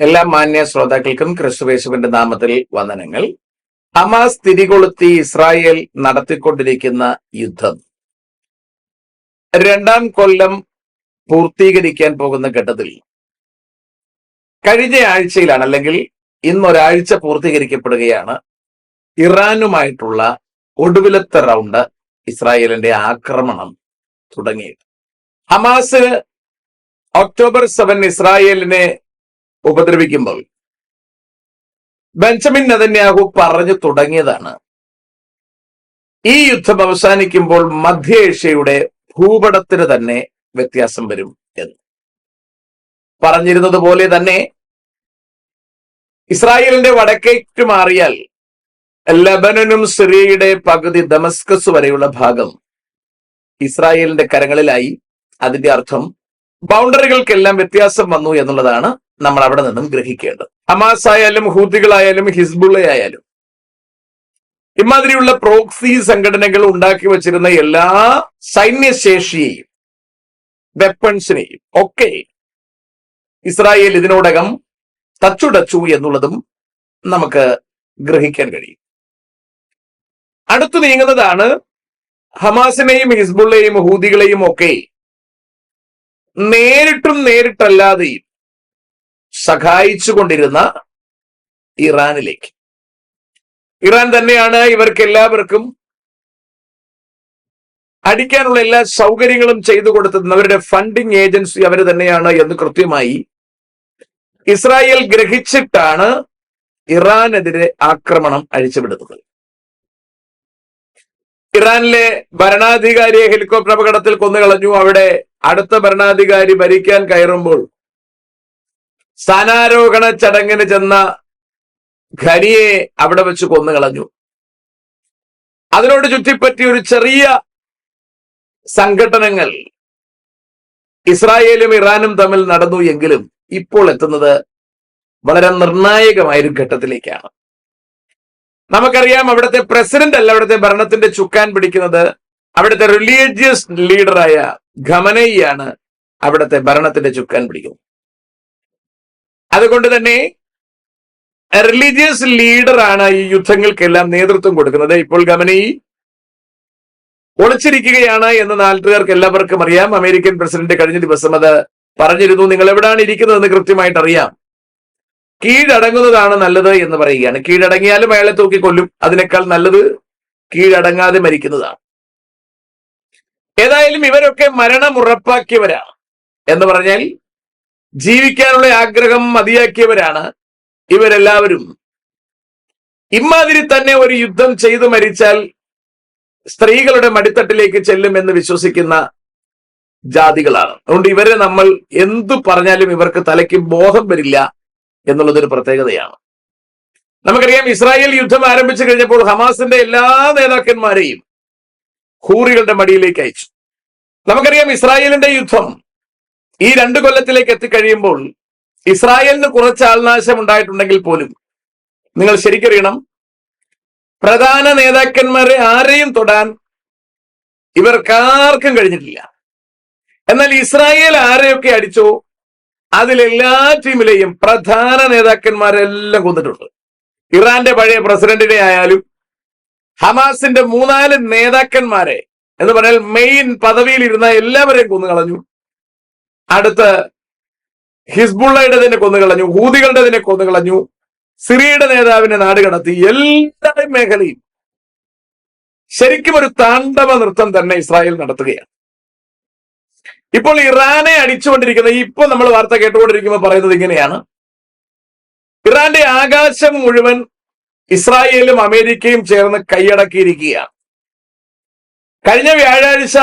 എല്ലാ മാന്യ ശ്രോതാക്കൾക്കും ക്രിസ്തുയേശുവിന്റെ നാമത്തിൽ വന്ദനങ്ങൾ. ഹമാസ് തിരികൊളുത്തി ഇസ്രായേൽ നടത്തിക്കൊണ്ടിരിക്കുന്ന യുദ്ധം രണ്ടാം കൊല്ലം പൂർത്തീകരിക്കാൻ പോകുന്ന ഘട്ടത്തിൽ കഴിഞ്ഞ ആഴ്ചയിലാണ്, അല്ലെങ്കിൽ ഇന്നൊരാഴ്ച പൂർത്തീകരിക്കപ്പെടുകയാണ് ഇറാനുമായിട്ടുള്ള ഒടുവിലത്തെ റൗണ്ട് ഇസ്രായേലിന്റെ ആക്രമണം തുടങ്ങിയത്. ഹമാസ് ഒക്ടോബർ 7 ഇസ്രായേലിനെ ഉപദ്രവിക്കുമ്പോൾ ബെഞ്ചമിൻ നെതന്യാഹു പറഞ്ഞു തുടങ്ങിയതാണ്, ഈ യുദ്ധം അവസാനിക്കുമ്പോൾ മധ്യ ഏഷ്യയുടെ ഭൂപടത്തിന് തന്നെ വ്യത്യാസം വരും എന്ന് പറഞ്ഞിരുന്നത് പോലെ തന്നെ ഇസ്രായേലിന്റെ വടക്കേക്ക് മാറിയാൽ ലബനനും സിറിയയുടെ പകുതി ദമസ്കസ് വരെയുള്ള ഭാഗം ഇസ്രായേലിന്റെ കരങ്ങളിലായി. അതിന്റെ അർത്ഥം ബൗണ്ടറികൾക്കെല്ലാം വ്യത്യാസം വന്നു എന്നുള്ളതാണ് നമ്മൾ അവിടെ നിന്നും ഗ്രഹിക്കേണ്ടത്. ഹമാസ് ആയാലും ഹൂതികളായാലും ഹിസ്ബുള്ള ആയാലും ഇമാതിരിയുള്ള പ്രോക്സി സംഘടനകൾ ഉണ്ടാക്കി വച്ചിരുന്ന എല്ലാ സൈന്യശേഷിയെയും വെപ്പൺസിനെയും ഒക്കെ ഇസ്രായേൽ ഇതിനോടകം തച്ചുടച്ചു എന്നുള്ളതും നമുക്ക് ഗ്രഹിക്കാൻ കഴിയും. അടുത്തു നീങ്ങുന്നതാണ് ഹമാസിനെയും ഹിസ്ബുള്ളയെയും ഹൂതികളെയും ഒക്കെ നേരിട്ടും നേരിട്ടല്ലാതെയും സഹായിച്ചുകൊണ്ടിരുന്ന ഇറാനിലേക്ക്. ഇറാൻ തന്നെയാണ് ഇവർക്ക് എല്ലാവർക്കും അടിക്കാനുള്ള എല്ലാ സൗകര്യങ്ങളും ചെയ്തു കൊടുത്തത്. അവരുടെ ഫണ്ടിങ് ഏജൻസി അവർ തന്നെയാണ് എന്ന് കൃത്യമായി ഇസ്രായേൽ ഗ്രഹിച്ചിട്ടാണ് ഇറാനെതിരെ ആക്രമണം അഴിച്ചുവിടുന്നത്. ഇറാനിലെ ഭരണാധികാരിയെ ഹെലികോപ്റ്റർ അപകടത്തിൽ കൊന്നുകളഞ്ഞു. അവിടെ അടുത്ത ഭരണാധികാരി ഭരിക്കാൻ കയറുമ്പോൾ സ്ഥാനാരോഹണ ചടങ്ങിന് ചെന്ന ഖനിയെ അവിടെ വെച്ച് കൊന്നുകളഞ്ഞു. അതിനോട് ചുറ്റിപ്പറ്റിയ ഒരു ചെറിയ സംഘടനകൾ ഇസ്രായേലും ഇറാനും തമ്മിൽ നടന്നു എങ്കിലും ഇപ്പോൾ എത്തുന്നത് വളരെ നിർണായകമായൊരു ഘട്ടത്തിലേക്കാണ്. നമുക്കറിയാം, അവിടുത്തെ പ്രസിഡന്റ് അല്ല അവിടുത്തെ ഭരണത്തിന്റെ ചുക്കാൻ പിടിക്കുന്നത്. അവിടുത്തെ റിലീജിയസ് ലീഡറായ ഖമനൈയാണ് അവിടുത്തെ ഭരണത്തിന്റെ ചുക്കാൻ പിടിക്കുന്നത്. അതുകൊണ്ട് തന്നെ റിലീജിയസ് ലീഡറാണ് ഈ യുദ്ധങ്ങൾക്കെല്ലാം നേതൃത്വം കൊടുക്കുന്നത്. ഇപ്പോൾ ഖമനൈ ഒളിച്ചിരിക്കുകയാണ് എന്ന് നാട്ടുകാർക്ക് എല്ലാവർക്കും അറിയാം. അമേരിക്കൻ പ്രസിഡന്റ് കഴിഞ്ഞ ദിവസം അത് പറഞ്ഞിരുന്നു. നിങ്ങൾ എവിടെയാണ് ഇരിക്കുന്നതെന്ന് കൃത്യമായിട്ട് അറിയാം. കീഴടങ്ങുന്നതാണ് നല്ലത് എന്ന് പറയുകയാണ്. കീഴടങ്ങിയാലും അയാളെ തൂക്കിക്കൊല്ലും. അതിനേക്കാൾ നല്ലത് കീഴടങ്ങാതെ മരിക്കുന്നതാണ്. ഏതായാലും ഇവരൊക്കെ മരണം ഉറപ്പാക്കിയവരാണ് എന്ന് പറഞ്ഞാൽ ജീവിക്കാനുള്ള ആഗ്രഹം മതിയാക്കിയവരാണ് ഇവരെല്ലാവരും. ഇമാതിരി തന്നെ ഒരു യുദ്ധം ചെയ്തു മരിച്ചാൽ സ്ത്രീകളുടെ മടിത്തട്ടിലേക്ക് ചെല്ലുമെന്ന് വിശ്വസിക്കുന്ന ജാതികളാണ്. അതുകൊണ്ട് ഇവരെ നമ്മൾ എന്തു പറഞ്ഞാലും ഇവർക്ക് തലയ്ക്ക് ബോധം വരില്ല എന്നുള്ളതൊരു പ്രത്യേകതയാണ്. നമുക്കറിയാം, ഇസ്രായേൽ യുദ്ധം ആരംഭിച്ചു കഴിഞ്ഞപ്പോൾ ഹമാസിന്റെ എല്ലാ നേതാക്കന്മാരെയും ഹൂറികളുടെ മടിയിലേക്ക് അയച്ചു. നമുക്കറിയാം, ഇസ്രായേലിന്റെ യുദ്ധം ഈ 2 കൊല്ലത്തിലേക്ക് എത്തിക്കഴിയുമ്പോൾ ഇസ്രായേലിന് കുറച്ച് ആൾനാശം ഉണ്ടായിട്ടുണ്ടെങ്കിൽ പോലും നിങ്ങൾ ശരിക്കറിയണം, പ്രധാന നേതാക്കന്മാരെ ആരെയും തൊടാൻ ഇവർക്കാർക്കും കഴിഞ്ഞിട്ടില്ല. എന്നാൽ ഇസ്രായേൽ ആരെയൊക്കെ അടിച്ചോ അതിലെല്ലാ ടീമിലെയും പ്രധാന നേതാക്കന്മാരെല്ലാം കൊന്നിട്ടുണ്ട്. ഇറാന്റെ പഴയ പ്രസിഡന്റിനെ ആയാലും ഹമാസിന്റെ 3-4 നേതാക്കന്മാരെ എന്ന് പറഞ്ഞാൽ മെയിൻ പദവിയിൽ ഇരുന്ന എല്ലാവരെയും കൊന്നുകളഞ്ഞു. അടുത്ത് ഹിസ്ബുള്ളയുടെ തന്നെ കൊന്നുകളഞ്ഞു, ഹൂതികളുടെ തന്നെ കൊന്നുകളഞ്ഞു, സിറിയയുടെ നേതാവിനെ നാട് കടത്തി. എല്ലാ മേഖലയും ശരിക്കും ഒരു താണ്ഡവ നൃത്തം തന്നെ ഇസ്രായേൽ നടത്തുകയാണ്. ഇപ്പോൾ ഇറാനെ അടിച്ചുകൊണ്ടിരിക്കുന്ന ഇപ്പൊ നമ്മൾ വാർത്ത കേട്ടുകൊണ്ടിരിക്കുമ്പോൾ പറയുന്നത് ഇങ്ങനെയാണ്: ഇറാന്റെ ആകാശം മുഴുവൻ ഇസ്രായേലും അമേരിക്കയും ചേർന്ന് കൈയടക്കിയിരിക്കുകയാണ്. കഴിഞ്ഞ വ്യാഴാഴ്ച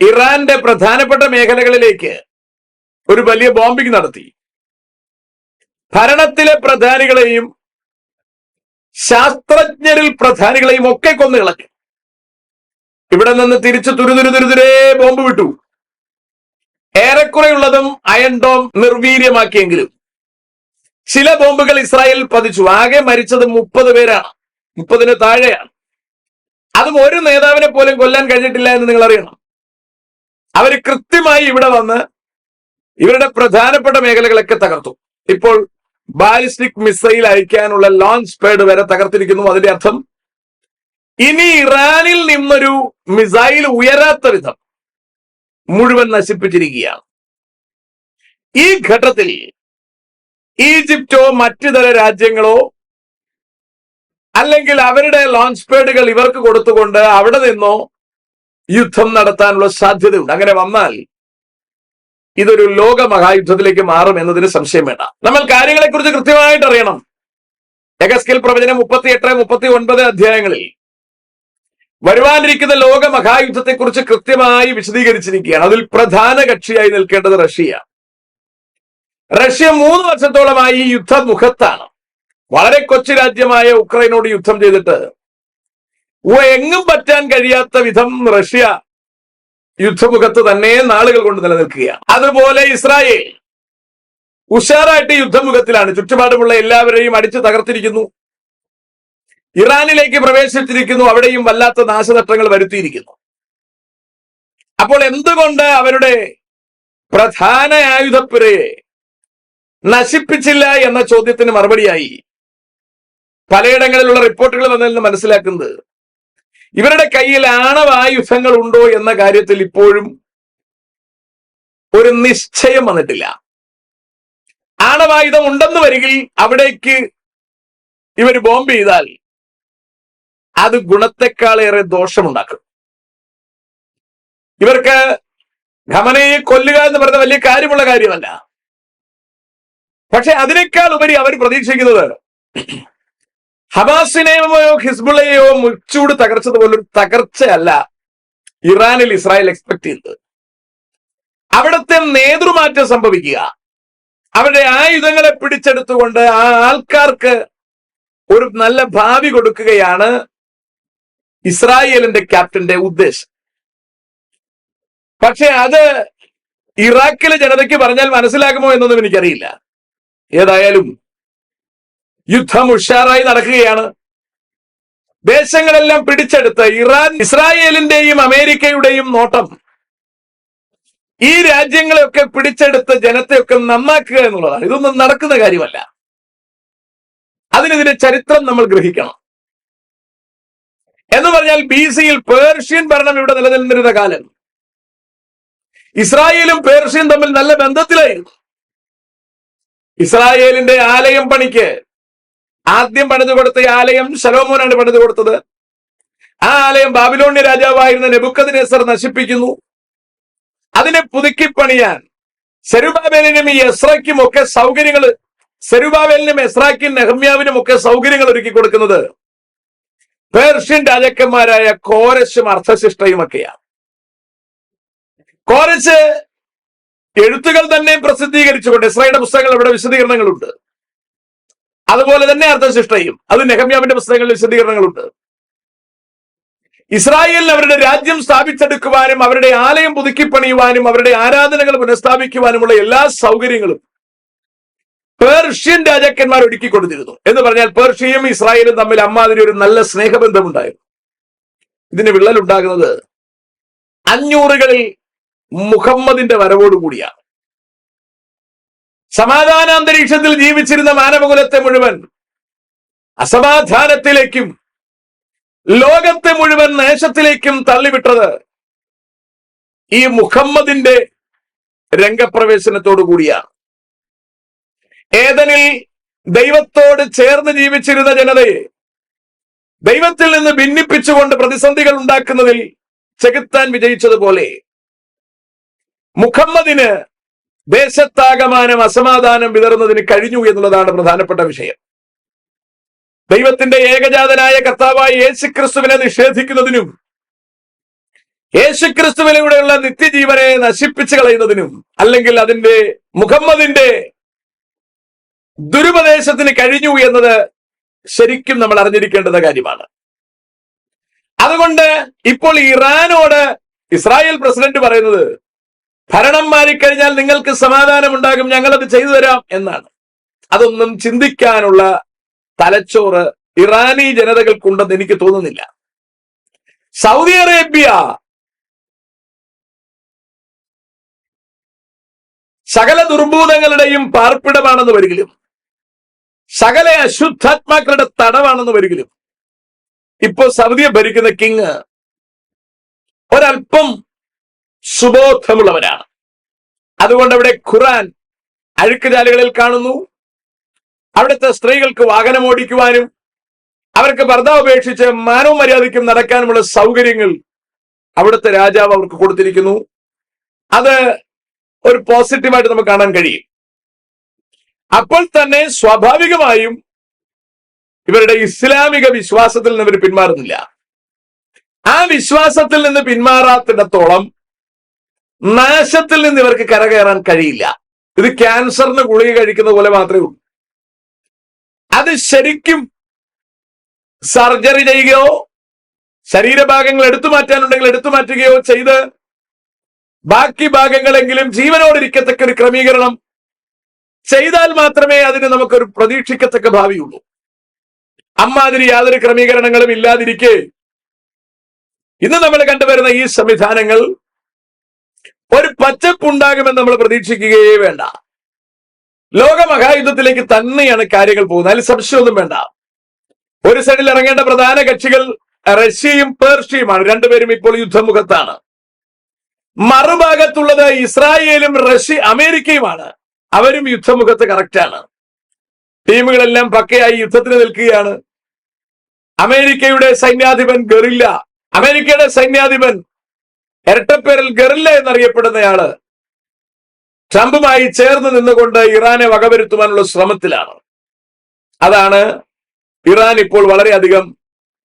ഇറാന്റെ പ്രധാനപ്പെട്ട മേഖലകളിലേക്ക് ഒരു വലിയ ബോംബിംഗ് നടത്തി. ഭരണത്തിലെ പ്രധാനികളെയും ശാസ്ത്രജ്ഞരിൽ പ്രധാനികളെയും ഒക്കെ കൊന്നുകളഞ്ഞു. ഇവിടെ നിന്ന് തിരിച്ചു തുരുതുരുതുരുതുരേ ബോംബ് വിട്ടു. ഏറെക്കുറെയുള്ളതും അയൺ ഡോം നിർവീര്യമാക്കിയെങ്കിലും ചില ബോംബുകൾ ഇസ്രായേൽ പതിച്ചു. ആകെ മരിച്ചത് 30 പേരാണ്, 30-ന് താഴെയാണ്. അതും ഒരു നേതാവിനെ പോലും കൊല്ലാൻ കഴിഞ്ഞിട്ടില്ല എന്ന് നിങ്ങൾ അറിയണം. അവർ കൃത്യമായി ഇവിടെ വന്ന് ഇവരുടെ പ്രധാനപ്പെട്ട മേഖലകളൊക്കെ തകർത്തു. ഇപ്പോൾ ബാലിസ്റ്റിക് മിസൈൽ അയക്കാനുള്ള ലോഞ്ച് പാഡ് വരെ തകർത്തിരിക്കുന്നു. അതിന്റെ അർത്ഥം ഇനി ഇറാനിൽ നിന്നൊരു മിസൈൽ ഉയരാത്ത വിധം മുഴുവൻ നശിപ്പിച്ചിരിക്കുകയാണ്. ഈ ഘട്ടത്തിൽ ഈജിപ്റ്റോ മറ്റിതര രാജ്യങ്ങളോ അല്ലെങ്കിൽ അവരുടെ ലോഞ്ച് പാഡുകൾ ഇവർക്ക് കൊടുത്തുകൊണ്ട് അവിടെ നിന്നോ യുദ്ധം നടത്താനുള്ള സാധ്യതയുണ്ട്. അങ്ങനെ വന്നാൽ ഇതൊരു ലോക മഹായുദ്ധത്തിലേക്ക് മാറും എന്നതിന് സംശയം വേണ്ട. നമ്മൾ കാര്യങ്ങളെക്കുറിച്ച് കൃത്യമായിട്ട് അറിയണം. യഹസ്കേൽ പ്രവചനം 38, 39 അധ്യായങ്ങളിൽ വരുവാനിരിക്കുന്ന ലോക മഹായുദ്ധത്തെക്കുറിച്ച് കൃത്യമായി വിശദീകരിച്ചിരിക്കുകയാണ്. അതിൽ പ്രധാന കക്ഷിയായി നിൽക്കേണ്ടത് റഷ്യ. റഷ്യ 3 വർഷത്തോളമായി ഈ യുദ്ധമുഖത്താണ്. വളരെ കൊച്ചു രാജ്യമായ ഉക്രൈനോട് യുദ്ധം ചെയ്തിട്ട് എങ്ങും പറ്റാൻ കഴിയാത്ത വിധം റഷ്യ യുദ്ധമുഖത്ത് തന്നെ നാളുകൾ കൊണ്ട് നിലനിൽക്കുകയാണ്. അതുപോലെ ഇസ്രായേൽ ഉഷാറായിട്ട് യുദ്ധമുഖത്തിലാണ്. ചുറ്റുപാടുമുള്ള എല്ലാവരെയും അടിച്ചു തകർത്തിരിക്കുന്നു. ഇറാനിലേക്ക് പ്രവേശിച്ചിരിക്കുന്നു. അവിടെയും വല്ലാത്ത നാശനഷ്ടങ്ങൾ വരുത്തിയിരിക്കുന്നു. അപ്പോൾ എന്തുകൊണ്ട് അവരുടെ പ്രധാന ആയുധപ്പുരയെ നശിപ്പിച്ചില്ല എന്ന ചോദ്യത്തിന് മറുപടിയായി പലയിടങ്ങളിലുള്ള റിപ്പോർട്ടുകൾ വന്നതിൽ നിന്ന് മനസ്സിലാക്കുന്നത് ഇവരുടെ കയ്യിൽ ആണവായുധങ്ങൾ ഉണ്ടോ എന്ന കാര്യത്തിൽ ഇപ്പോഴും ഒരു നിശ്ചയം വന്നിട്ടില്ല. ആണവായുധം ഉണ്ടെന്ന് വരികിൽ അവിടേക്ക് ഇവർ ബോംബ് ചെയ്താൽ അത് ഗുണത്തെക്കാളേറെ ദോഷമുണ്ടാക്കും. ഇവർക്ക് ഖമനയെ കൊല്ലുക എന്ന് പറയുന്ന വലിയ കാര്യമുള്ള കാര്യമല്ല. പക്ഷെ അതിനേക്കാൾ ഉപരി അവർ പ്രതീക്ഷിക്കുന്നത് ഹമാസിനെയോ ഹിസ്ബുള്ളയെയോ മുച്ചൂട് തകർച്ചതുപോലൊരു തകർച്ചയല്ല ഇറാനിൽ ഇസ്രായേൽ എക്സ്പെക്ട് ചെയ്യുന്നത്. അവിടുത്തെ നേതൃമാറ്റം സംഭവിക്കുക, അവരുടെ ആയുധങ്ങളെ പിടിച്ചെടുത്തുകൊണ്ട് ആ ആൾക്കാർക്ക് ഒരു നല്ല ഭാവി കൊടുക്കുകയാണ് ഇസ്രായേലിന്റെ ക്യാപ്റ്റന്റെ ഉദ്ദേശം. പക്ഷെ അത് ഇറാഖിലെ ജനതയ്ക്ക് പറഞ്ഞാൽ മനസ്സിലാകുമോ എന്നൊന്നും എനിക്കറിയില്ല. ഏതായാലും യുദ്ധം ഉഷാറായി നടക്കുകയാണ്. ദേശങ്ങളെല്ലാം പിടിച്ചെടുത്ത് ഇസ്രായേലിന്റെയും അമേരിക്കയുടെയും നോട്ടം ഈ രാജ്യങ്ങളെയൊക്കെ പിടിച്ചെടുത്ത് ജനത്തെയൊക്കെ നന്നാക്കുക എന്നുള്ളതാണ്. ഇതൊന്നും നടക്കുന്ന കാര്യമല്ല. അതിനെതിരെ ചരിത്രം നമ്മൾ ഗ്രഹിക്കണം. എന്ന് പറഞ്ഞാൽ BC-യിൽ പേർഷ്യൻ ഭരണം ഇവിടെ നിലനിന്നിരുന്ന കാലം ഇസ്രായേലും പേർഷ്യയും തമ്മിൽ നല്ല ബന്ധത്തിലായിരുന്നു. ഇസ്രായേലിന്റെ ആലയം പണിക്ക് ആദ്യം പണിതു കൊടുത്ത ആലയം ശലോമോനാണ് പണിതു കൊടുത്തത്. ആ ആലയം ബാബിലോണ്യ രാജാവായിരുന്ന നെബൂഖദ്നേസർ നശിപ്പിക്കുന്നു. അതിനെ പുതുക്കിപ്പണിയാൻ സെരുബാബേലിനും ഈ എസ്രായ്ക്കും ഒക്കെ സൗകര്യങ്ങൾ, സെരുബാബേലിനും എസ്രായ്ക്കും നെഹമ്യാവിനും ഒക്കെ സൗകര്യങ്ങൾ ഒരുക്കി കൊടുക്കുന്നത് പേർഷ്യൻ രാജാക്കന്മാരായ കോരശും അർത്ഥശിഷ്ടയും ഒക്കെയാണ്. കോരശ് എഴുത്തുകൾ തന്നെ പ്രസിദ്ധീകരിച്ചുകൊണ്ട് ഇസ്രായേലിന്റെ പുസ്തകങ്ങൾ ഇവിടെ വിശദീകരണങ്ങളുണ്ട്. അതുപോലെ തന്നെ അർത്ഥശിഷ്ടയും, അത് നെഹമ്യാവിന്റെ പുസ്തകങ്ങളിൽ വിശദീകരണങ്ങളുണ്ട്. ഇസ്രായേലിന് അവരുടെ രാജ്യം സ്ഥാപിച്ചെടുക്കുവാനും അവരുടെ ആലയം പുതുക്കിപ്പണിയുവാനും അവരുടെ ആരാധനകൾ പുനഃസ്ഥാപിക്കുവാനുമുള്ള എല്ലാ സൗകര്യങ്ങളും പേർഷ്യൻ രാജാക്കന്മാർ ഒരുക്കി കൊടുത്തിരുന്നു. എന്ന് പറഞ്ഞാൽ പേർഷ്യയും ഇസ്രായേലും തമ്മിൽ അമ്മാതിരി ഒരു നല്ല സ്നേഹബന്ധമുണ്ടായിരുന്നു. ഇതിന് വിള്ളലുണ്ടാകുന്നത് 500-കളിൽ മുഹമ്മദിന്റെ വരവോടുകൂടിയാണ്. സമാധാന അന്തരീക്ഷത്തിൽ ജീവിച്ചിരുന്ന മാനവകുലത്തെ മുഴുവൻ അസമാധാനത്തിലേക്കും ലോകത്തെ മുഴുവൻ നാശത്തിലേക്കും തള്ളിവിട്ടത് ഈ മുഹമ്മദിന്റെ രംഗപ്രവേശനത്തോടു കൂടിയാണ്. ഏദനിൽ ദൈവത്തോട് ചേർന്ന് ജീവിച്ചിരുന്ന ജനതയെ ദൈവത്തിൽ നിന്ന് ഭിന്നിപ്പിച്ചുകൊണ്ട് പ്രതിസന്ധികൾ ഉണ്ടാക്കുന്നതിൽ ചെകുത്താൻ വിജയിച്ചതുപോലെ മുഹമ്മദിന് ദേശത്താകമാനം അസമാധാനം വിതറുന്നതിന് കഴിഞ്ഞു എന്നുള്ളതാണ് പ്രധാനപ്പെട്ട വിഷയം. ദൈവത്തിന്റെ ഏകജാതനായ കർത്താവായ യേശുക്രിസ്തുവിനെ നിഷേധിക്കുന്നതിനും യേശുക്രിസ്തുവിലൂടെയുള്ള നിത്യജീവനെ നശിപ്പിച്ചു കളയുന്നതിനും അല്ലെങ്കിൽ അതിന്റെ മുഹമ്മദിന്റെ ദുരുപദേശത്തിന് കഴിഞ്ഞു എന്നത് ശരിക്കും നമ്മൾ അറിഞ്ഞിരിക്കേണ്ടുന്ന കാര്യമാണ്. അതുകൊണ്ട് ഇപ്പോൾ ഇറാനോട് ഇസ്രായേൽ പ്രസിഡന്റ് പറയുന്നത് ഭരണം മാറിക്കഴിഞ്ഞാൽ നിങ്ങൾക്ക് സമാധാനം ഉണ്ടാകും, ഞങ്ങളത് ചെയ്തു തരാം എന്നാണ്. അതൊന്നും ചിന്തിക്കാനുള്ള തലച്ചോറ് ഇറാനി ജനതകൾക്കുണ്ടെന്ന് എനിക്ക് തോന്നുന്നില്ല. സൗദി അറേബ്യ സകല ദുർഭൂതങ്ങളുടെയും പാർപ്പിടമാണെന്ന് വരികിലും സകല അശുദ്ധാത്മാക്കളുടെ തടവാണെന്ന് വരികിലും ഇപ്പോ സൗദിയെ ഭരിക്കുന്ന കിങ് ഒരല്പം സുബോധമുള്ളവരാണ്. അതുകൊണ്ട് അവിടെ ഖുർആൻ അഴുക്കുചാലുകളിൽ കാണുന്നു. അവിടുത്തെ സ്ത്രീകൾക്ക് വാഹനം ഓടിക്കുവാനും അവർക്ക് ഭർത്താവ് ഉപേക്ഷിച്ച് മാനവും മര്യാദയ്ക്കും നടക്കാനുമുള്ള സൗകര്യങ്ങൾ അവിടുത്തെ രാജാവ് അവർക്ക് കൊടുത്തിരിക്കുന്നു. അത് ഒരു പോസിറ്റീവായിട്ട് നമുക്ക് കാണാൻ കഴിയും. അപ്പോൾ തന്നെ സ്വാഭാവികമായും ഇവരുടെ ഇസ്ലാമിക വിശ്വാസത്തിൽ നിന്ന് ഇവർ പിന്മാറുന്നില്ല. ആ വിശ്വാസത്തിൽ നിന്ന് പിന്മാറാത്തിടത്തോളം നാശത്തിൽ നിന്ന് ഇവർക്ക് കരകയറാൻ കഴിയില്ല. ഇത് ക്യാൻസറിന് ഗുളിക കഴിക്കുന്ന പോലെ മാത്രമേ ഉള്ളൂ. അത് ശരിക്കും സർജറി ചെയ്യുകയോ ശരീരഭാഗങ്ങൾ എടുത്തു മാറ്റാനുണ്ടെങ്കിൽ എടുത്തു മാറ്റുകയോ ചെയ്ത് ബാക്കി ഭാഗങ്ങളെങ്കിലും ജീവനോടിരിക്കത്തക്ക ഒരു ക്രമീകരണം ചെയ്താൽ മാത്രമേ അതിന് നമുക്കൊരു പ്രതീക്ഷിക്കത്തക്ക ഭാവിയുള്ളൂ. അമ്മാതിരി യാതൊരു ക്രമീകരണങ്ങളും ഇല്ലാതിരിക്കെ ഇന്ന് നമ്മൾ കണ്ടുവരുന്ന ഈ സംവിധാനങ്ങൾ ഒരു പച്ചപ്പുണ്ടാകുമെന്ന് നമ്മൾ പ്രതീക്ഷിക്കുകയേ വേണ്ട. ലോകമഹായുദ്ധത്തിലേക്ക് തന്നെയാണ് കാര്യങ്ങൾ പോകുന്നത്. അതിൽ സംശയമൊന്നും വേണ്ട. ഒരു സൈഡിൽ ഇറങ്ങേണ്ട പ്രധാന കക്ഷികൾ റഷ്യയും പേർഷ്യയുമാണ്. രണ്ടുപേരും ഇപ്പോൾ യുദ്ധമുഖത്താണ്. മറുഭാഗത്തുള്ളത് ഇസ്രായേലും അമേരിക്കയുമാണ്. അവരും യുദ്ധമുഖത്ത് കറക്റ്റാണ്. ടീമുകളെല്ലാം പക്കയായി യുദ്ധത്തിന് നിൽക്കുകയാണ്. അമേരിക്കയുടെ സൈന്യാധിപൻ ഗറില്ല, അമേരിക്കയുടെ സൈന്യാധിപൻ ഇരട്ടപ്പേരിൽ ഗറില്ല എന്നറിയപ്പെടുന്നയാള് ട്രംപുമായി ചേർന്ന് നിന്നുകൊണ്ട് ഇറാനെ വകവരുത്തുവാനുള്ള ശ്രമത്തിലാണ്. അതാണ് ഇറാൻ ഇപ്പോൾ വളരെയധികം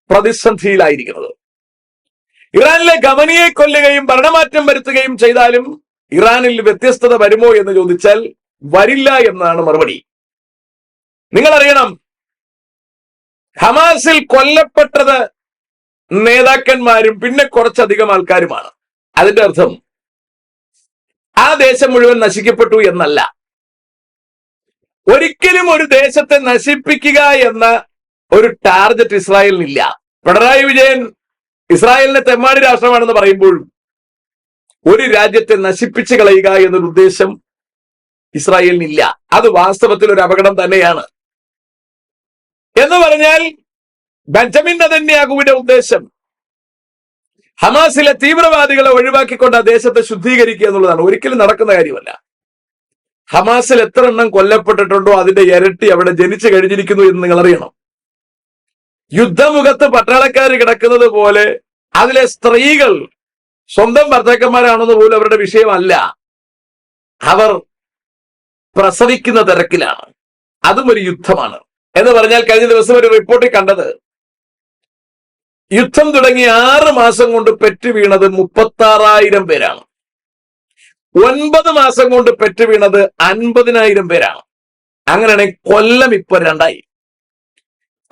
പ്രതിസന്ധിയിലായിരിക്കുന്നത്. ഇറാനിലെ ഖമനിയെ കൊല്ലുകയും ഭരണമാറ്റം വരുത്തുകയും ചെയ്താലും ഇറാനിൽ വ്യത്യസ്തത വരുമോ എന്ന് ചോദിച്ചാൽ വരില്ല എന്നാണ് മറുപടി. നിങ്ങൾ അറിയണം, ഹമാസിൽ കൊല്ലപ്പെട്ടത് നേതാക്കന്മാരും പിന്നെ കുറച്ചധികം ആൾക്കാരുമാണ്. അതിന്റെ അർത്ഥം ആ ദേശം മുഴുവൻ നശിക്കപ്പെട്ടു എന്നല്ല. ഒരിക്കലും ഒരു ദേശത്തെ നശിപ്പിക്കുക എന്ന ഒരു ടാർഗറ്റ് ഇസ്രായേലിനില്ല. പിണറായി വിജയൻ ഇസ്രായേലിനെ തെമ്മാടി രാഷ്ട്രമാണെന്ന് പറയുമ്പോൾ ഒരു രാജ്യത്തെ നശിപ്പിച്ചു കളയുക എന്നൊരു ഉദ്ദേശം ഇസ്രായേലിനില്ല. അത് വാസ്തവത്തിൽ ഒരു അപകടം തന്നെയാണ്. എന്ന് പറഞ്ഞാൽ ബെഞ്ചമിൻ നെതന്യാഹുവിന്റെ ഉദ്ദേശം ഹമാസിലെ തീവ്രവാദികളെ ഒഴിവാക്കിക്കൊണ്ട് ആ ദേശത്തെ ശുദ്ധീകരിക്കുക എന്നുള്ളതാണ്. ഒരിക്കലും നടക്കുന്ന കാര്യമല്ല. ഹമാസിൽ എത്ര എണ്ണം കൊല്ലപ്പെട്ടിട്ടുണ്ടോ അതിന്റെ ഇരട്ടി അവിടെ ജനിച്ചു കഴിഞ്ഞിരിക്കുന്നു എന്ന് നിങ്ങൾ അറിയണം. യുദ്ധമുഖത്ത് പട്ടാളക്കാർ കിടക്കുന്നത് പോലെ അതിലെ സ്ത്രീകൾ സ്വന്തം ഭർത്താക്കന്മാരാണെന്ന് പോലും അവരുടെ വിഷയമല്ല. അവർ പ്രസവിക്കുന്ന തിരക്കിലാണ്. അതും ഒരു യുദ്ധമാണ്. എന്ന് പറഞ്ഞാൽ കഴിഞ്ഞ ദിവസം ഒരു റിപ്പോർട്ടിൽ കണ്ടത്, യുദ്ധം തുടങ്ങി 6 മാസം കൊണ്ട് പെറ്റു വീണത് 36,000 പേരാണ്. 9 മാസം കൊണ്ട് പെറ്റു വീണത് 50,000 പേരാണ്. അങ്ങനെയാണെങ്കിൽ കൊല്ലം ഇപ്പൊ 2ആയി.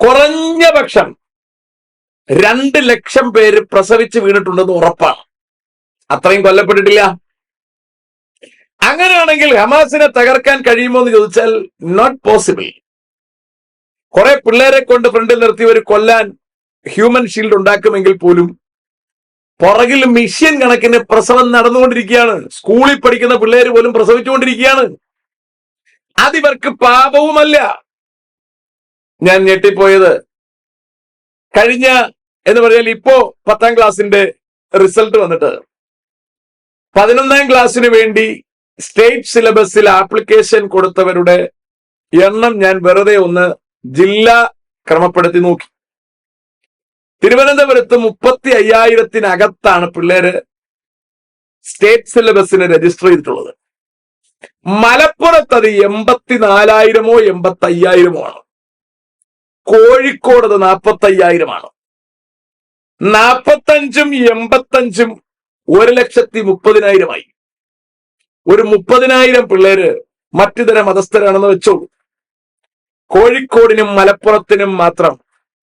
കുറഞ്ഞ പക്ഷം 2 ലക്ഷം പേര് പ്രസവിച്ച് വീണിട്ടുണ്ടെന്ന് ഉറപ്പാണ്. അത്രയും കൊല്ലപ്പെട്ടിട്ടില്ല. അങ്ങനെയാണെങ്കിൽ ഹമാസിനെ തകർക്കാൻ കഴിയുമോ എന്ന് ചോദിച്ചാൽ നോട്ട് പോസിബിൾ. കുറെ പിള്ളേരെ കൊണ്ട് ഫ്രണ്ടിൽ നിർത്തി ഒരു കൊല്ലാൻ ഹ്യൂമൻ ഷീൽഡ് ഉണ്ടാക്കുമെങ്കിൽ പോലും പുറകിൽ മിഷ്യൻ കണക്കിന് പ്രസവം നടന്നുകൊണ്ടിരിക്കുകയാണ്. സ്കൂളിൽ പഠിക്കുന്ന പിള്ളേര് പോലും പ്രസവിച്ചുകൊണ്ടിരിക്കുകയാണ്. അതിവർക്ക് പാപവുമല്ല. ഞാൻ ഞെട്ടിപ്പോയത് കഴിഞ്ഞ എന്ന് പറഞ്ഞാൽ ഇപ്പോ 10ാം ക്ലാസിന്റെ റിസൾട്ട് വന്നിട്ട് 11ാം ക്ലാസ്സിന് വേണ്ടി സ്റ്റേറ്റ് സിലബസിൽ ആപ്ലിക്കേഷൻ കൊടുത്തവരുടെ എണ്ണം ഞാൻ വെറുതെ ഒന്ന് ജില്ല ക്രമപ്പെടുത്തി നോക്കി. തിരുവനന്തപുരത്ത് 35,000-നകത്താണ് പിള്ളേര് സ്റ്റേറ്റ് സിലബസിന് രജിസ്റ്റർ ചെയ്തിട്ടുള്ളത്. മലപ്പുറത്ത് അത് 84,000-ഓ 85,000-ഓ ആണ്. കോഴിക്കോട് 45,000-ആണ്. 45-ഉം 85-ഉം 1,30,000-ആയി. ഒരു 30,000 പിള്ളേര് മറ്റിതര മതസ്ഥരാണെന്ന് വെച്ചോളൂ. കോഴിക്കോടിനും മലപ്പുറത്തിനും മാത്രം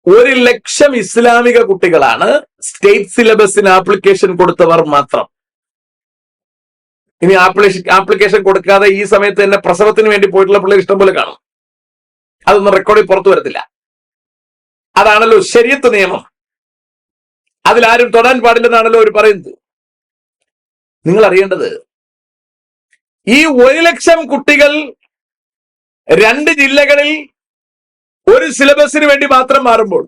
1,00,000 ഇസ്ലാമിക കുട്ടികളാണ് സ്റ്റേറ്റ് സിലബസിന് ആപ്ലിക്കേഷൻ കൊടുത്തവർ മാത്രം. ഇനി ആപ്ലിക്കേഷൻ കൊടുക്കാതെ ഈ സമയത്ത് തന്നെ പ്രസവത്തിന് വേണ്ടി പോയിട്ടുള്ള പിള്ളേർ ഇഷ്ടംപോലെ കാണും. അതൊന്നും റെക്കോർഡിൽ പുറത്തു വരത്തില്ല. അതാണല്ലോ ശരീഅത്ത് നിയമം. അതിലാരും തൊടാൻ പാടില്ലെന്നാണല്ലോ അവർ പറയുന്നത്. നിങ്ങൾ അറിയേണ്ടത്, ഈ 1,00,000 കുട്ടികൾ 2 ജില്ലകളിൽ ഒരു സിലബസിന് വേണ്ടി മാത്രം മാറുമ്പോൾ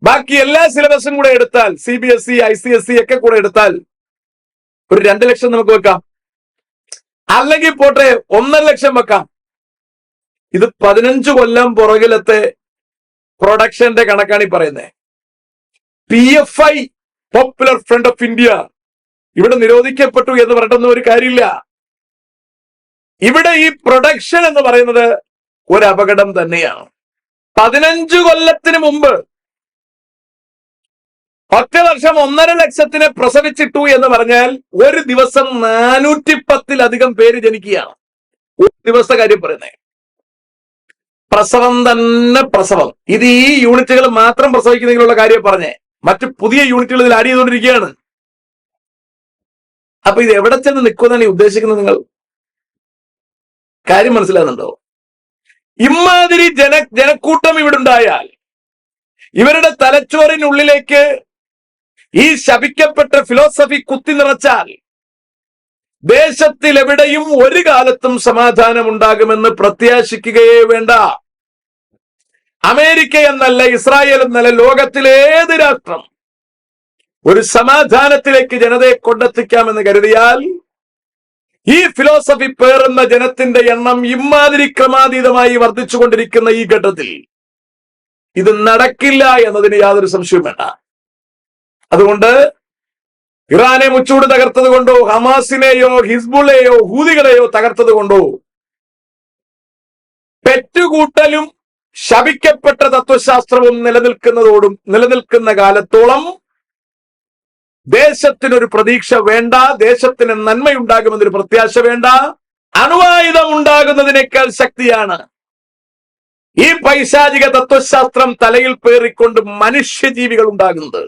ബാക്കി എല്ലാ സിലബസും കൂടെ എടുത്താൽ CBSE ICSE ഒക്കെ കൂടെ എടുത്താൽ ഒരു 2 ലക്ഷം നമുക്ക് വെക്കാം. അല്ലെങ്കിൽ പോട്ടെ 1.5 ലക്ഷം വെക്കാം. ഇത് 15 കൊല്ലം പുറകിലത്തെ പ്രൊഡക്ഷന്റെ കണക്കാണ് ഈ പറയുന്നത്. PFI popular front of India ഇവിടെ നിരോധിക്കപ്പെട്ടു എന്ന് പറഞ്ഞിട്ടൊന്നും ഒരു കാര്യമില്ല. ഇവിടെ ഈ പ്രൊഡക്ഷൻ എന്ന് പറയുന്നത് ഒരു അപകടം തന്നെയാണ്. 15 കൊല്ലത്തിന് മുമ്പ് ഒറ്റ വർഷം 1.5 ലക്ഷത്തിനെ പ്രസവിച്ചിട്ടു എന്ന് പറഞ്ഞാൽ ഒരു ദിവസം 410-ലധികം പേര് ജനിക്കുകയാണ്. ഒരു ദിവസത്തെ കാര്യം പറയുന്നേ. പ്രസവം തന്നെ പ്രസവം. ഇത് ഈ യൂണിറ്റുകൾ മാത്രം പ്രസവിക്കുന്നതിനുള്ള കാര്യം പറഞ്ഞേ. മറ്റു പുതിയ യൂണിറ്റുകൾ ഇതിൽ ആഡ് ചെയ്തുകൊണ്ടിരിക്കുകയാണ്. അപ്പൊ ഇത് എവിടെ ചെന്ന് നിൽക്കുമെന്നാണ് ഈ ഉദ്ദേശിക്കുന്നത്? നിങ്ങൾ കാര്യം മനസ്സിലാകുന്നുണ്ടോ? ഇമാതിരി ജനക്കൂട്ടം ഇവിടെ ഉണ്ടായാൽ ഇവരുടെ തലച്ചോറിനുള്ളിലേക്ക് ഈ ശപിക്കപ്പെട്ട ഫിലോസഫി കുത്തി നിറച്ചാൽ ദേശത്തിൽ എവിടെയും ഒരു കാലത്തും സമാധാനം ഉണ്ടാകുമെന്ന് പ്രത്യാശിക്കുകയേ വേണ്ട. അമേരിക്ക എന്നല്ല, ഇസ്രായേൽ എന്നല്ല, ലോകത്തിലെ ഏത് രാഷ്ട്രം ഒരു സമാധാനത്തിലേക്ക് ജനതയെ കൊണ്ടെത്തിക്കാമെന്ന് കരുതിയാൽ ഈ ഫിലോസഫി പേറുന്ന ജനത്തിന്റെ എണ്ണം ഇമാതിരി ക്രമാതീതമായി വർദ്ധിച്ചുകൊണ്ടിരിക്കുന്ന ഈ ഘട്ടത്തിൽ ഇത് നടക്കില്ല എന്നതിന് യാതൊരു സംശയവും വേണ്ട. അതുകൊണ്ട് ഇറാനെ മുച്ചൂട് തകർത്തത് കൊണ്ടോ ഹമാസിനെയോ ഹിസ്ബുള്ളയെയോ ഹൂതികളെയോ തകർത്തത് കൊണ്ടോ പെറ്റുകൂട്ടലും ശപിക്കപ്പെട്ട തത്വശാസ്ത്രവും നിലനിൽക്കുന്ന കാലത്തോളം ദേശത്തിനൊരു പ്രതീക്ഷ വേണ്ട, ദേശത്തിന് നന്മയുണ്ടാകുമെന്നൊരു പ്രത്യാശ വേണ്ട. അണുവായുധം ഉണ്ടാകുന്നതിനേക്കാൾ ശക്തിയാണ് ഈ പൈശാചിക തത്വശാസ്ത്രം തലയിൽ പേറിക്കൊണ്ട് മനുഷ്യജീവികൾ ഉണ്ടാകുന്നത്.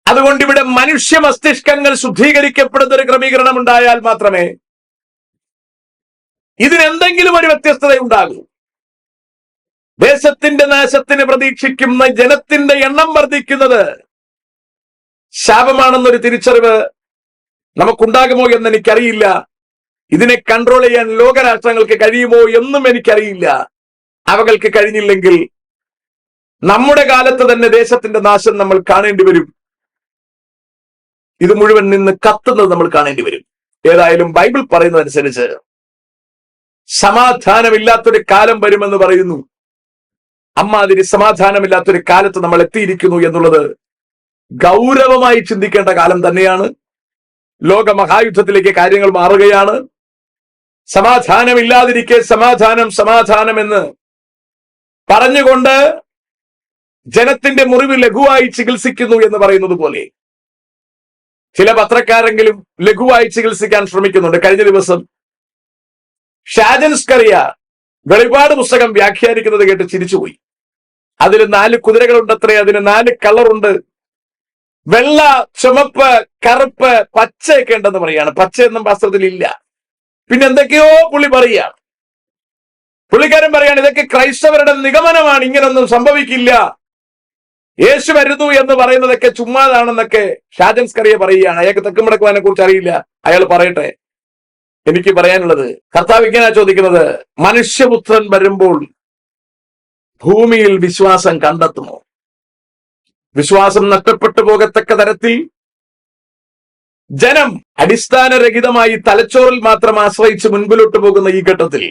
അതുകൊണ്ട് ഇവിടെ മനുഷ്യ മസ്തിഷ്കങ്ങൾ ശുദ്ധീകരിക്കപ്പെടുന്ന ഒരു ക്രമീകരണം ഉണ്ടായാൽ മാത്രമേ ഇതിനെന്തെങ്കിലും ഒരു വ്യത്യസ്തത ഉണ്ടാകൂ. ദേശത്തിന്റെ നാശത്തിന് പ്രതീക്ഷിക്കുന്ന ജനത്തിന്റെ എണ്ണം വർദ്ധിക്കുന്നത് ശാപമാണെന്നൊരു തിരിച്ചറിവ് നമുക്കുണ്ടാകുമോ എന്ന് എനിക്കറിയില്ല. ഇതിനെ കൺട്രോൾ ചെയ്യാൻ ലോകരാഷ്ട്രങ്ങൾക്ക് കഴിയുമോ എന്നും എനിക്കറിയില്ല. അവകൾക്ക് കഴിഞ്ഞില്ലെങ്കിൽ നമ്മുടെ കാലത്ത് തന്നെ ദേശത്തിന്റെ നാശം നമ്മൾ കാണേണ്ടി വരും. ഇത് മുഴുവൻ നിന്ന് കത്തുന്നത് നമ്മൾ കാണേണ്ടി വരും. ഏതായാലും ബൈബിൾ പറയുന്നതനുസരിച്ച് സമാധാനമില്ലാത്തൊരു കാലം വരുമെന്ന് പറയുന്നു. അമ്മാതിരി സമാധാനമില്ലാത്തൊരു കാലത്ത് നമ്മൾ എത്തിയിരിക്കുന്നു എന്നുള്ളത് ഗൗരവമായി ചിന്തിക്കേണ്ട കാലം തന്നെയാണ്. ലോക മഹായുദ്ധത്തിലേക്ക് കാര്യങ്ങൾ മാറുകയാണ്. സമാധാനമില്ലാതിരിക്കെ സമാധാനം എന്ന് പറഞ്ഞുകൊണ്ട് ജനത്തിന്റെ മുറിവ് ലഘുവായി ചികിത്സിക്കുന്നു എന്ന് പറയുന്നത് പോലെ ചില പത്രക്കാരെങ്കിലും ലഘുവായി ചികിത്സിക്കാൻ ശ്രമിക്കുന്നുണ്ട്. കഴിഞ്ഞ ദിവസം ഷാജൻ സ്കറിയ വെളിപാട് പുസ്തകം വ്യാഖ്യാനിക്കുന്നത് കേട്ട് ചിരിച്ചുപോയി. അതിൽ 4 കുതിരകളുണ്ടത്രേ, അതിന് 4 കളറുണ്ട്, വെള്ള, ചുമപ്പ്, കറുപ്പ്, പച്ചയൊക്കെ ഉണ്ടെന്ന് പറയാണ്. പച്ചയൊന്നും വസ്ത്രത്തിൽ ഇല്ല. പിന്നെ എന്തൊക്കെയോ പുള്ളിക്കാരൻ പറയാണ് ഇതൊക്കെ ക്രൈസ്തവരുടെ നിഗമനമാണ്, ഇങ്ങനൊന്നും സംഭവിക്കില്ല, യേശു വരുന്നു എന്ന് പറയുന്നതൊക്കെ ചുമ്മാതാണെന്നൊക്കെ ഷാജൻ സ്കറിയ പറയുകയാണ്. അയാൾക്ക് തെക്കുമുടക്കുവാനെ കുറിച്ച് അറിയില്ല, അയാൾ പറയട്ടെ. എനിക്ക് പറയാനുള്ളത്, കർത്താവ് ഇങ്ങനെ ചോദിക്കുന്നത്, മനുഷ്യപുത്രൻ വരുമ്പോൾ ഭൂമിയിൽ വിശ്വാസം കണ്ടെത്തുമോ? വിശ്വാസം നഷ്ടപ്പെട്ടു പോകത്തക്ക തരത്തിൽ ജനം അടിസ്ഥാനരഹിതമായി തലച്ചോറിൽ മാത്രം ആശ്രയിച്ച് മുൻപിലോട്ട് പോകുന്ന ഈ ഘട്ടത്തിൽ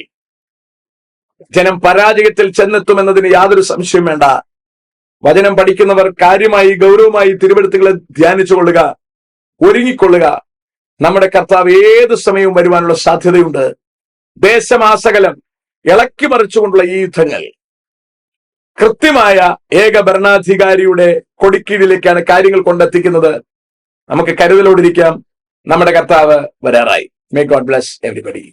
ജനം പരാജയത്തിൽ ചെന്നെത്തുമെന്നതിന് യാതൊരു സംശയം വേണ്ട. വചനം പഠിക്കുന്നവർ കാര്യമായി ഗൗരവമായി തിരുവെഴുത്തുകളെ ധ്യാനിച്ചുകൊള്ളുക, ഒരുങ്ങിക്കൊള്ളുക. നമ്മുടെ കർത്താവ് ഏത് സമയവും വരുവാനുള്ള സാധ്യതയുണ്ട്. ദേശമാസകലം ഇളക്കി മറിച്ചുകൊണ്ടുള്ള ഈ യുദ്ധങ്ങൾ കൃത്യമായ ഏക ഭരണാധികാരിയുടെ കൊടിക്കീഴിലേക്കാണ് കാര്യങ്ങൾ കൊണ്ടെത്തിക്കുന്നത്. നമുക്ക് കരുതലോടിരിക്കാം. നമ്മുടെ കർത്താവ് വരാറായി. May God bless everybody.